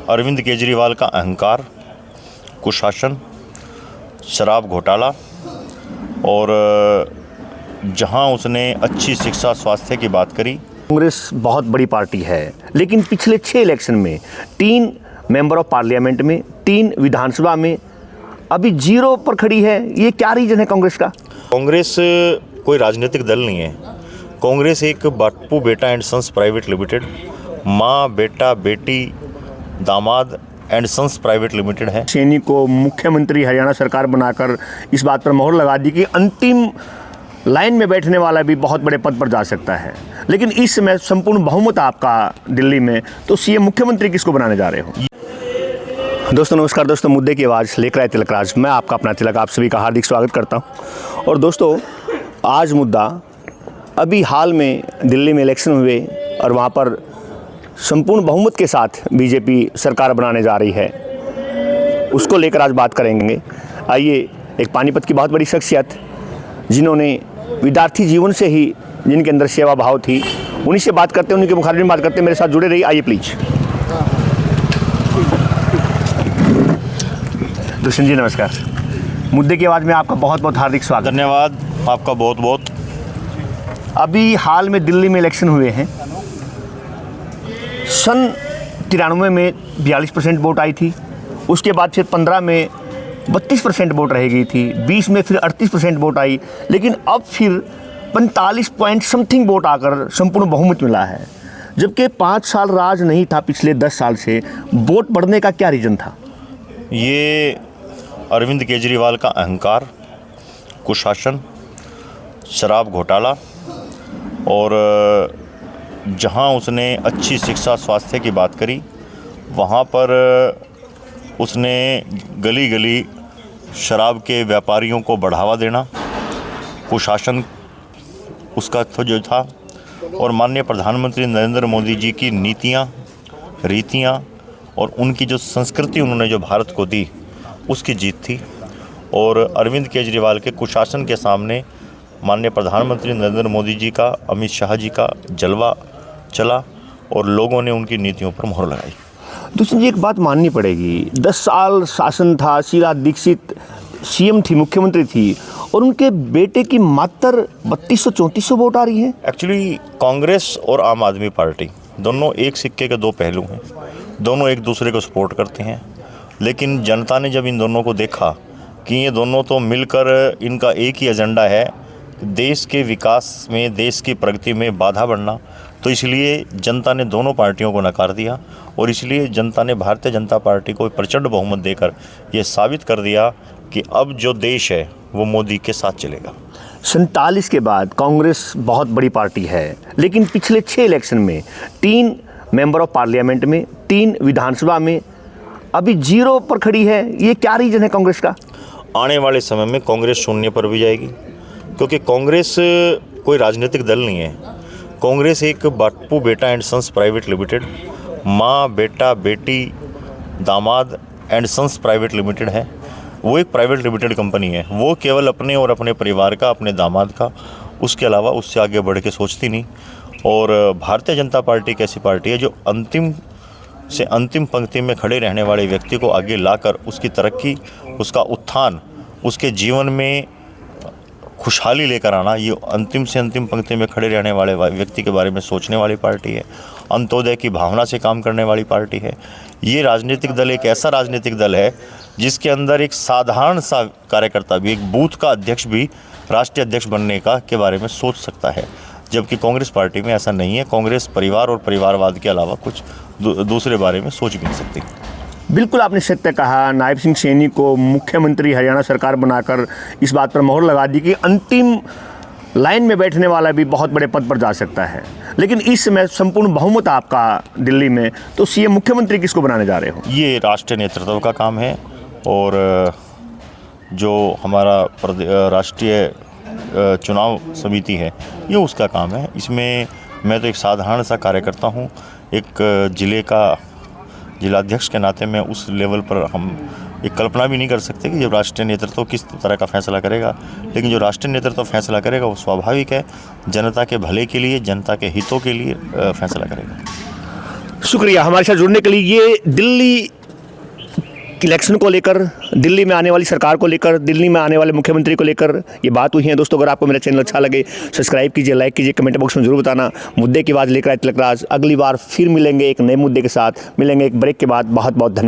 अरविंद केजरीवाल का अहंकार, कुशासन, शराब घोटाला और जहां उसने अच्छी शिक्षा स्वास्थ्य की बात करी। कांग्रेस बहुत बड़ी पार्टी है, लेकिन पिछले 6 इलेक्शन में 3 मेंबर ऑफ पार्लियामेंट में, 3 विधानसभा में अभी 0 पर खड़ी है। ये क्या रीजन है कांग्रेस का? कांग्रेस कोई राजनीतिक दल नहीं है। कांग्रेस एक बापू बेटा एंड सन्स प्राइवेट लिमिटेड, माँ बेटा बेटी दामाद एंड सन्स प्राइवेट लिमिटेड है। सैनी को मुख्यमंत्री हरियाणा सरकार बनाकर इस बात पर मोहर लगा दी कि अंतिम लाइन में बैठने वाला भी बहुत बड़े पद पर जा सकता है, लेकिन इस समय संपूर्ण बहुमत आपका दिल्ली में, तो सीएम मुख्यमंत्री किसको बनाने जा रहे हो? दोस्तों नमस्कार। दोस्तों, मुद्दे की आवाज़ लेकर आए तिलक राज। मैं आपका अपना तिलक आप सभी का हार्दिक स्वागत करता हूं। और दोस्तों, आज मुद्दा अभी हाल में दिल्ली में इलेक्शन हुए और वहां पर संपूर्ण बहुमत के साथ बीजेपी सरकार बनाने जा रही है, उसको लेकर आज बात करेंगे। आइए, एक पानीपत की बहुत बड़ी शख्सियत जिन्होंने विद्यार्थी जीवन से ही जिनके अंदर सेवा भाव थी, उन्हीं से बात करते हैं, उन्हीं के मुखातिब में बात करते हैं। मेरे साथ जुड़े रहिए। आइए प्लीज। दुष्यंत जी नमस्कार। मुद्दे की आवाज़ में आपका बहुत बहुत हार्दिक स्वागत। धन्यवाद आपका बहुत बहुत। अभी हाल में दिल्ली में इलेक्शन हुए हैं। सन 93 में 42% वोट आई थी, उसके बाद फिर 15 में 32% वोट रह गई थी, 20 में फिर 38% वोट आई, लेकिन अब फिर 45 पॉइंट समथिंग वोट आकर संपूर्ण बहुमत मिला है। जबकि 5 साल राज नहीं था पिछले 10 साल से, वोट बढ़ने का क्या रीज़न था? ये अरविंद केजरीवाल का अहंकार, कुशासन, शराब घोटाला और जहां उसने अच्छी शिक्षा स्वास्थ्य की बात करी, वहां पर उसने गली गली शराब के व्यापारियों को बढ़ावा देना, कुशासन उसका जो था, और माननीय प्रधानमंत्री नरेंद्र मोदी जी की नीतियां, रीतियां और उनकी जो संस्कृति उन्होंने जो भारत को दी, उसकी जीत थी। और अरविंद केजरीवाल के कुशासन के सामने माननीय प्रधानमंत्री नरेंद्र मोदी जी का, अमित शाह जी का जलवा चला और लोगों ने उनकी नीतियों पर मोहर लगाई। दूसरी एक बात माननी पड़ेगी, 10 साल शासन था, शीला दीक्षित सीएम थी, मुख्यमंत्री थी, और उनके बेटे की मात्र 3200-3400 वोट आ रही है। एक्चुअली कांग्रेस और आम आदमी पार्टी दोनों एक सिक्के के 2 पहलू हैं, दोनों एक दूसरे को सपोर्ट करते हैं। लेकिन जनता ने जब इन दोनों को देखा कि ये दोनों तो मिलकर इनका एक ही एजेंडा है, देश के विकास में, देश की प्रगति में बाधा बनना, तो इसलिए जनता ने दोनों पार्टियों को नकार दिया और इसलिए जनता ने भारतीय जनता पार्टी को प्रचंड बहुमत देकर ये साबित कर दिया कि अब जो देश है वो मोदी के साथ चलेगा। 47 के बाद कांग्रेस बहुत बड़ी पार्टी है, लेकिन पिछले 6 इलेक्शन में 3 मेंबर ऑफ पार्लियामेंट में, 3 विधानसभा में अभी 0 पर खड़ी है। ये क्या रीजन है कांग्रेस का? आने वाले समय में कांग्रेस शून्य पर भी जाएगी, क्योंकि कांग्रेस कोई राजनीतिक दल नहीं है। कांग्रेस एक बापू बेटा एंड सन्स प्राइवेट लिमिटेड, माँ बेटा बेटी दामाद एंड सन्स प्राइवेट लिमिटेड है। वो एक प्राइवेट लिमिटेड कंपनी है। वो केवल अपने और अपने परिवार का, अपने दामाद का, उसके अलावा उससे आगे बढ़ के सोचती नहीं। और भारतीय जनता पार्टी एक ऐसी पार्टी है जो अंतिम से अंतिम पंक्ति में खड़े रहने वाले व्यक्ति को आगे लाकर उसकी तरक्की, उसका उत्थान, उसके जीवन में खुशहाली लेकर आना, ये अंतिम से अंतिम पंक्ति में खड़े रहने वाले व्यक्ति के बारे में सोचने वाली पार्टी है। अंत्योदय की भावना से काम करने वाली पार्टी है। ये राजनीतिक दल एक ऐसा राजनीतिक दल है जिसके अंदर एक साधारण सा कार्यकर्ता भी, एक बूथ का अध्यक्ष भी राष्ट्रीय अध्यक्ष बनने का के बारे में सोच सकता है, जबकि कांग्रेस पार्टी में ऐसा नहीं है। कांग्रेस परिवार और परिवारवाद के अलावा कुछ दूसरे बारे में सोच भी नहीं सकती। बिल्कुल आपने सत्य कहा। नायब सिंह सैनी को मुख्यमंत्री हरियाणा सरकार बनाकर इस बात पर मोहर लगा दी कि अंतिम लाइन में बैठने वाला भी बहुत बड़े पद पर जा सकता है, लेकिन इस समय संपूर्ण बहुमत आपका दिल्ली में, तो सीएम मुख्यमंत्री किसको बनाने जा रहे हो? ये राष्ट्रीय नेतृत्व का काम है और जो हमारा राष्ट्रीय चुनाव समिति है, ये उसका काम है। इसमें मैं तो एक साधारण सा कार्यकर्ता हूँ, एक जिलाध्यक्ष के नाते मैं उस लेवल पर हम एक कल्पना भी नहीं कर सकते कि जब राष्ट्रीय नेतृत्व किस तरह का फैसला करेगा, लेकिन जो राष्ट्रीय नेतृत्व फैसला करेगा वो स्वाभाविक है, जनता के भले के लिए, जनता के हितों के लिए फैसला करेगा। शुक्रिया हमारे साथ जुड़ने के लिए। ये दिल्ली इलेक्शन को लेकर, दिल्ली में आने वाली सरकार को लेकर, दिल्ली में आने वाले मुख्यमंत्री को लेकर ये बात हुई है। दोस्तों, अगर आपको मेरा चैनल अच्छा लगे सब्सक्राइब कीजिए, लाइक कीजिए, कमेंट बॉक्स में जरूर बताना। मुद्दे की बात लेकर आए तिलक राज। अगली बार फिर मिलेंगे एक नए मुद्दे के साथ, मिलेंगे एक ब्रेक के बाद। बहुत बहुत धन्यवाद।